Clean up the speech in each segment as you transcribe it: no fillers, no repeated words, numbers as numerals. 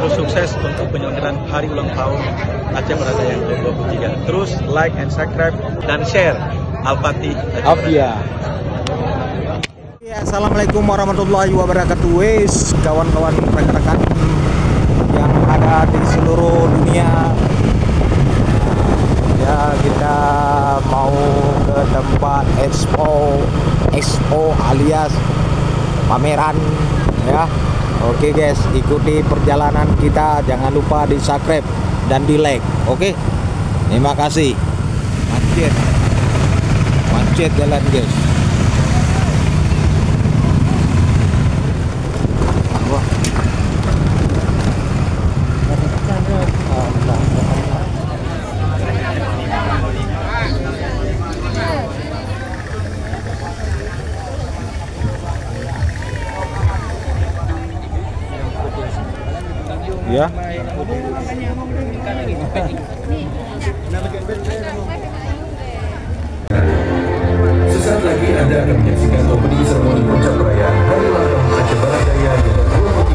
terus sukses untuk penyelenggaraan hari ulang tahun Aceh Merata yang ke-23. Terus like and subscribe dan share Al-Fatih Afia. Ya, assalamualaikum warahmatullahi wabarakatuh. Wes, kawan-kawan rekan-rekan yang ada di seluruh dunia. Ya, kita mau ke tempat expo alias pameran ya. Oke guys, ikuti perjalanan kita, jangan lupa di subscribe dan di like. Oke, terima kasih. Macet jalan guys. Ya. Sesaat lagi Anda akan menyaksikan opening seremoni puncak perayaan Hari Ulang Tahun Aceh Barat Daya yang ke-23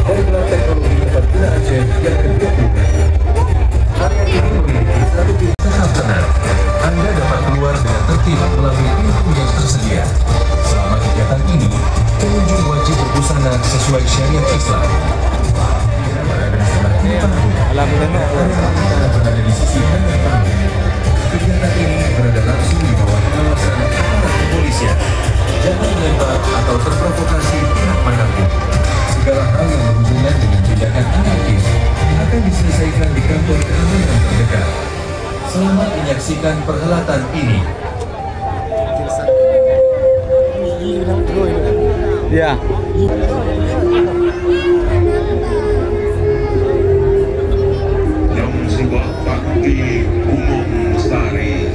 dari Gelar Teknologi Tempat Guna Aceh yang ke-20. Area ini memiliki satu pintu sangat tenang. Anda dapat keluar dengan tertib melalui pintu yang tersedia. Selama kegiatan ini, pengunjung wajib berbusana sesuai syariat Islam. Berada di sisi kanan panggung. Kegiatan ini berada langsung di bawah pengawasan aparat kepolisian. Jangan melempar atau terprovokasi pihak manapun. Segala hal yang berhubungan dengan tindakan anarkis akan diselesaikan di kantor keamanan terdekat. Selamat menyaksikan perhelatan ini. Ya. Bakti umum lestari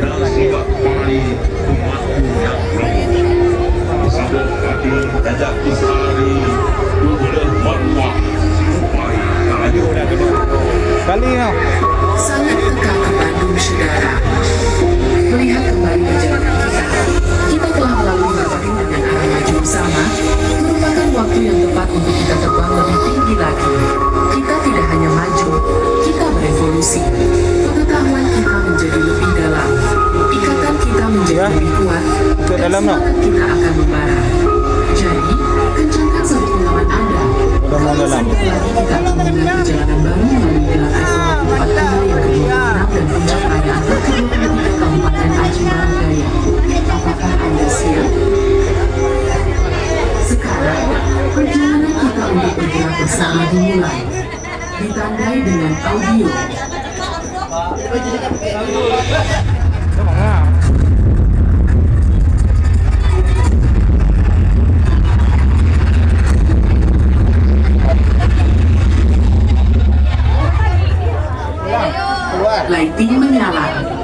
nasi bakpari umatku yang belum sabuk kaki jajak lestari boleh marwah supaya Kali ya. Sangat kekal ke Bandung, saudara. Melihat kembali perjalanan kita telah melalui berbagai dengan arah maju bersama, merupakan waktu yang tepat untuk kita terbang lebih tinggi lagi. Kita tidak hanya maju, kita berevolusi. Pengetahuan kita menjadi lebih dalam, ikatan kita menjadi lebih kuat, dan semangat kita akan membara. Jadi, kencangkan sabuk pengaman Anda. Kalau sebentar lagi kita akan memulai perjalanan baru melalui Gelar Teknologi Tempat Guna yang ke-26 dan puncak perayaan ke-23 Kabupaten Aceh Barat Daya. Apakah Anda siap? Sekarang, perjalanan kita untuk bergerak bersama dimulai. Ditandai dengan audio. Lighting menyala.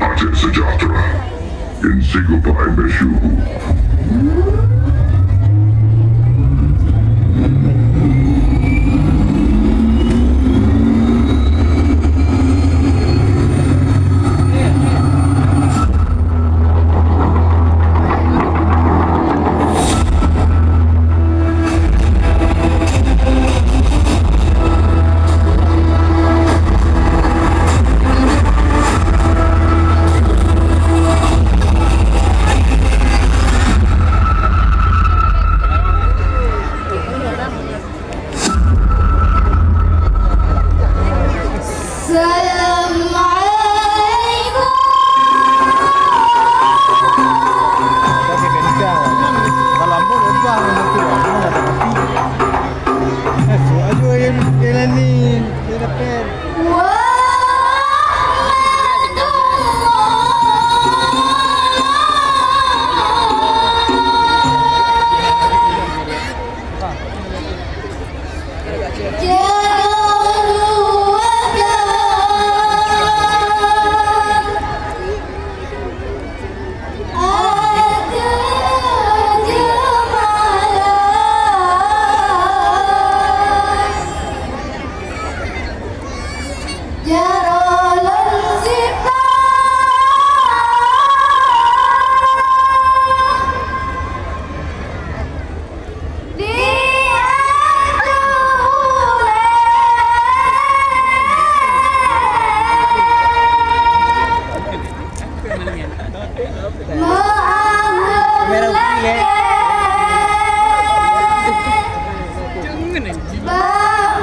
Aceh sejahtera. Insigopa Embesyu.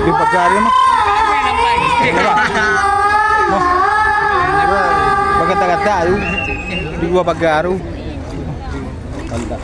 Di pagari mah. Bagata-gata ayo. Di gua pagaru. Mantap.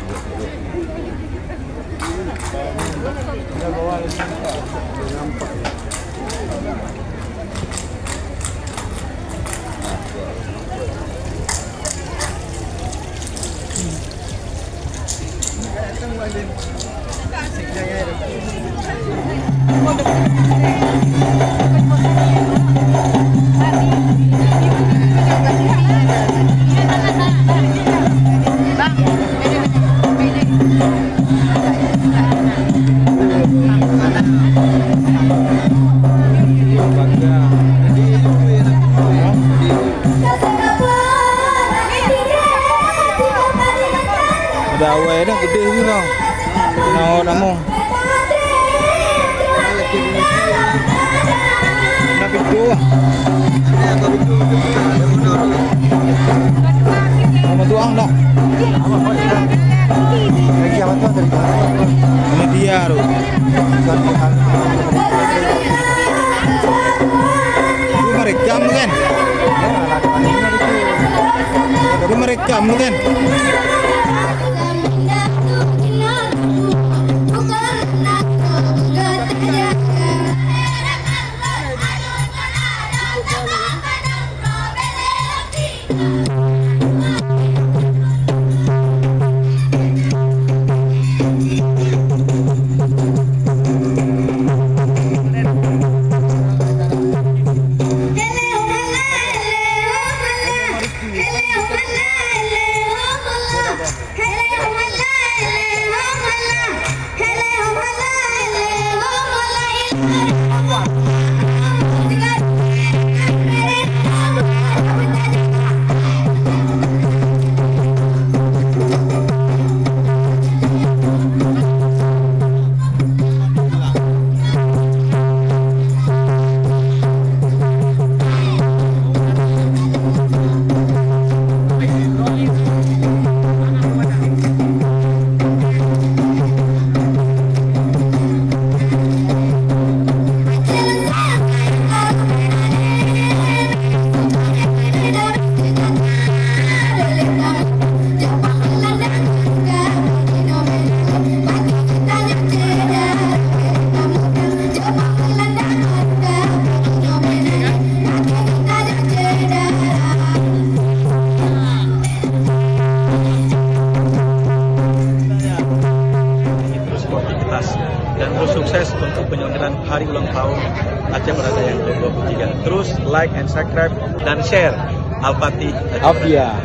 Ada awal dah gede ni tau. Nama Nak pintu lah. Nama tuang dah. Lagi apa tu dari mana? Ini dia tu. Itu merekam kan? Itu merekam kan? dan terus sukses untuk penyelenggaraan hari ulang tahun Aceh Merdeka yang ke-23. Terus like and subscribe dan share Al-Fatih. Afia.